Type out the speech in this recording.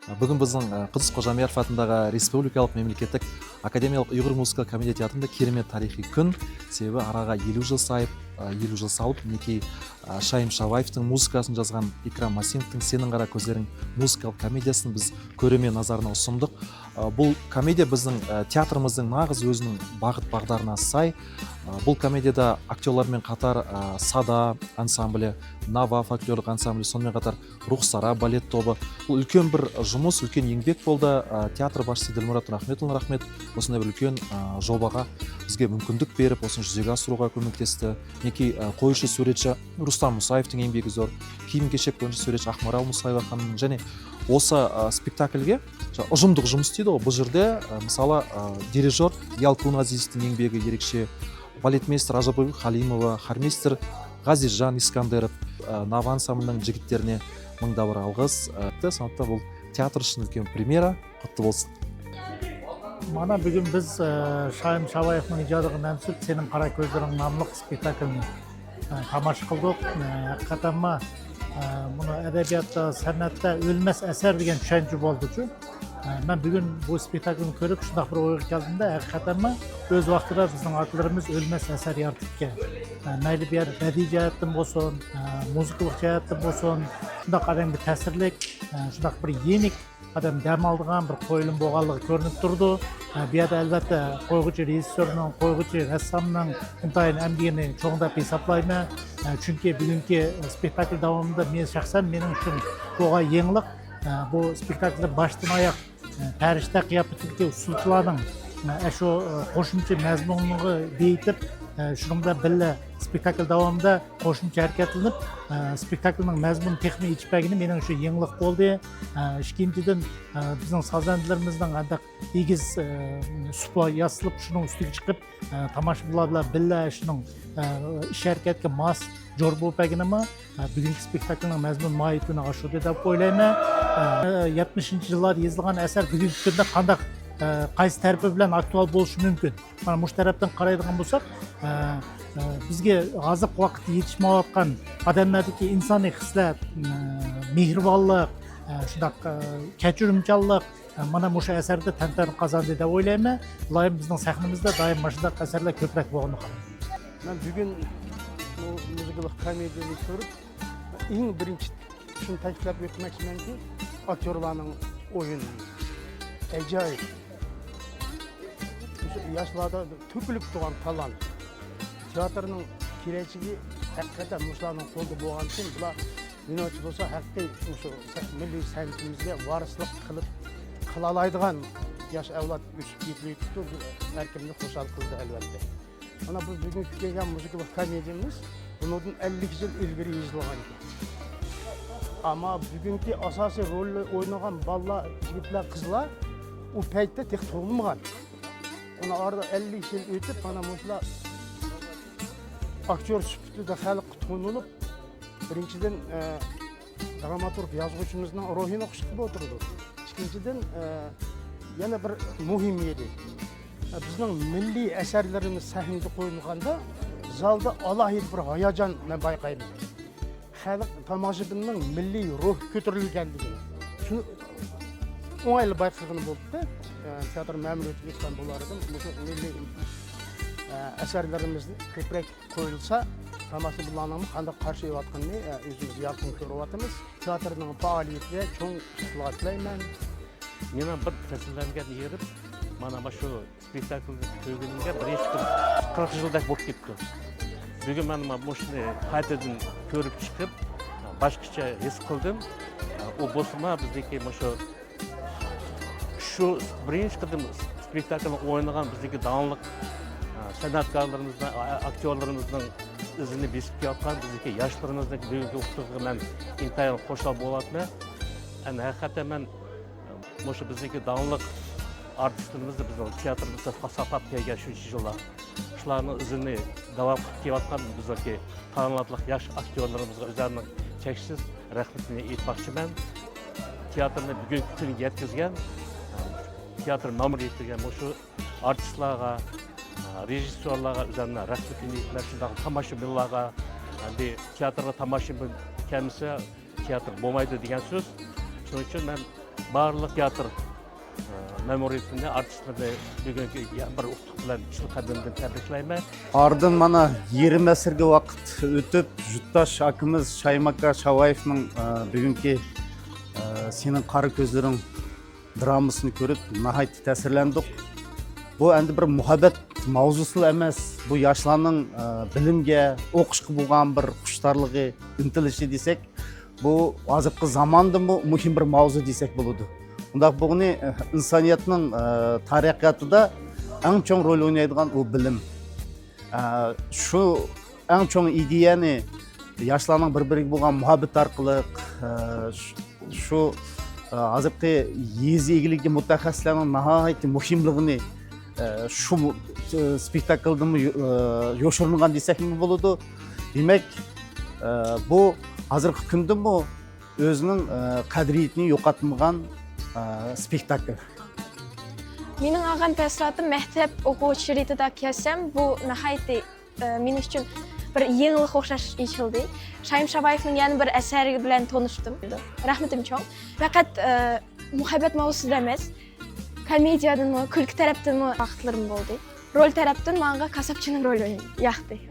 Бүгін біздің Қыдыс Қожамияров атындағы Республикалық мемлекеттік академиялық ұйғыр музыкалық комедия театрында керемет тарихи күн. Себебі араға 50 жыл салып, мінекей Шайым Шабаевтың музыкасын жазған Икрам Масимовтың «Сенің қара көздерің» музыкалық комедиясын біз көрермен назарына ұсындық. Бұл комедия біздің театрымыздың нағыз өзінің бағыт бағдарына сай. Бұл комедияда актерлармен қатар Сада ансамблі, Нава фольклорлық ансамблі, сонымен қатар Рухсара балет тобы. Бұл үлкен бір жұмыс, үлкен еңбек болды. Театр басшысы Ділмұрат Рахметұлына рахмет. Осындай бір үлкен жобаға бізге мүмкіндік беріп, осыны жүзеге асыруға көмектесті. Мінекей қоюшы суретші Рустам Мұсаевтың еңбегі зор, киім кешек бойынша суретші Ақмарал Мұсаева ханымның, және осы спектакльге ұжымдық жұмыс дейді ғой. Бұл жерде мысалы дирижер Ялкун Азизовтың еңбегі ерекше, балетмейстер Ажапбек Халимова, хормейстер Ғазизжан Искандеров, Нава ансамблінің жігіттеріне мыңда бір алғыс. Сондықтан бұл театр үшін үлкен премьера, құтты болсын. Мана бүгін біз Шайым Шабаевтың ижадығы мәнсүп «Сенің қара көздерің» намлық спектаклін тамаша қылдық. Hakikaten мұны әдебиятта, сәнәтта өлмәс әсер деген түшенче болды. Мен бүгін бұл спектакльні көріп, шындақ бір ойға келдім де, hakikaten өз уақытыда біздің артыларымыз өлмәс әсер яртып ке. Мәйлі бір бәди жәйттім болсын, музыкалық жәйттім болсын, шындақ адамды тәсірлік, шындақ бір еник, адам дәм алдыған бір қойылым болғанлығы көрініп тұрды. Бияда әлбәтте қойғычы режиссерінің, қойғычы рәссамның ұнтайын әмдегені чоңдап есаплаймы. Çünkü бүгінгі спектакль davamında менің үшін жоға еңлік. Бұл спектакльді баштан аяқ пәрішті қияпетілге ұсылтыладың. Әші қошымчы мәзмұнығы бейтіп, шұрымда білі спектакль davamında қошымчы әркетілініп, спектакльның мәзмұн текме ечпәгіні менің үшін еңлік болды. Ішкендіден біздің сазандыларымыздың андақ егіз сұпла ясылып, шының үстіге шығып, тамашы бұлабыла білі әшінің іш әркетке мас жор болып әгіні ма, бүгінгі спектакльның мәзмұн майытыны ашуды деп ойлаймы. 70-ші жылдар езілған әсер бүгінгі күнде қандақ қайсы тәріпі білән актуал болушы мүмкін. Мұш тараптан қарайдыған болсақ, бізге азық уақыт етішмей атқан адамдардікі инсани хислат, мейірбанлық, шындақ кәчірімчаллық, мана мұш әсерді тәнтәрін қазанды деп ойлаймы. Лайым біздің сәхнімізде дайым машындақ әсерлер көпірек болғаны қалады. Мен бүгін музыкалық комедияны көріп, ең бірінші үшін тәкіліп өтмәкшімен де актерларның ойыны. Әжайып. Yaşlarda tökülüp doğan talant. Teatrının kireçliği hakikaten Musa'nın kolda boğan için bula Minoç olsa hakikaten milli sənətimizə varıslık kılıp kılalaydıgan yaş evlat üsüp yetmeyi tuttu. Herkemini hoşal kıldı elbette. Ona bu bugünkü gelgen müzikалық komediyamiz bunun 50 yıl ilgiri yazılған ekan. Ama bugünkü asası rolü oynagan balla, jigitler, kızlar o paytda tek tug'ilmagan. Ona arada 50 yıl ötüp bana mesela aktör süpütüde xalq tuğunulup birinçiden dramaturg yazgıçımızdan ruhini kuşkup oturdu. İkinciden yana bir muhim yeri. Bizning milliy eserlerimiz sahnede qo'yilganda zalda alohida bir hayajon men bayqayman. Xalq tomoshabinning milliy ruh ko'tarilganligini. Shuni o'ng'ayli bayqagani bo'ldi. Teatr ma'muriyatiga aytgan bo'lar edim. Shu milliy eserlerimiz ko'proq qo'yilsa, tomoshabinlarning qanday qarshi olayotganini o'zimiz yaqin ko'ryapmiz. Teatrning faoliyatiga cho'ng qutlug' tilayman. Meni bir ta'sirlangan yerim mana şu spektaklni ko'rganimga birinchi 40 yildak bo'lib ketdi. Bugun men shuni qaytadan ko'rib chiqib, boshqacha his qildim. U bo'lsa bizdagi shu birinchi qidim spektaklni o'ynagan bizdagi davomli san'atkorlarimizdan, aktyorlarimizning izini besib kelayotgan bizdagi yoshlarimizdagi bugungi o'qituvchiga men intayin xursand bo'lyapman. Haqiqatan men shu bizdagi davomli artistlarimizni bizning teatrimizda saqlab kelgan shuncha yillar shularning izini davom qilib kelayotgan bizdagi talantli yosh aktyorlarimizga o'zlarining cheksiz rahmatini aytmoqchiman. Teatrni bugungi kunga yetkazgan, teatr ma'muriyati etgan shu artistlarga, rejissyorlarga o'zlarining rahmatini aytmoq, shunday tomoshabinlarga, teatrga tomoshabin kelmasa teatr bo'lmaydi degan so'z. Shuning uchun men барлық театр мәморiyetinde артистлерді бүгінгі бір ұқтық білән шыл қадамдан тәбриклеймін. Ардын мана 20 әсірге вақыт өтіп, жұтташ акымыз Шаймака Шаваевның бүгінгі сенің қары көздерің драмасын көріп, нахайты тәсірлендік. Бұл әнді бір мұхаббет маузусыл әмәс, бұл яшыланың білімге, оқышқы болған бір құштарлығы, үнтіліші десек, бұл азырқы заманды мұхим бір маузы десек болуды. Бұнда бұғыны инсаниятның тарихатыда әң чоң рөл ойнайдыған ол білім. Шу әң чоң идеяны яшыланың бір-бірге болған мұхаббет арқылы, шу азырқы езі егілігі мұтахасланың нағайты мұхимлығыны шу спектакльдің йошырынған десек ми болуды. Демек, бұл азырқы күнді өзінің қадіриетini yo'qotmagan спектакль. Менің ағам тәсіратым мәктеп оқушы ретінде келсем, бұл нахайты мен үшін бір еңлік оқшаш ешілді. Шайым Шабаевның яны бір әсәрі білән тоныштым. Рахметім чоң. Фақат мұхаббет маусыз емес, комедиядан күлкі тараптан вақытларым болды. Рөл тараптан маңға касапчының рөлі яқты.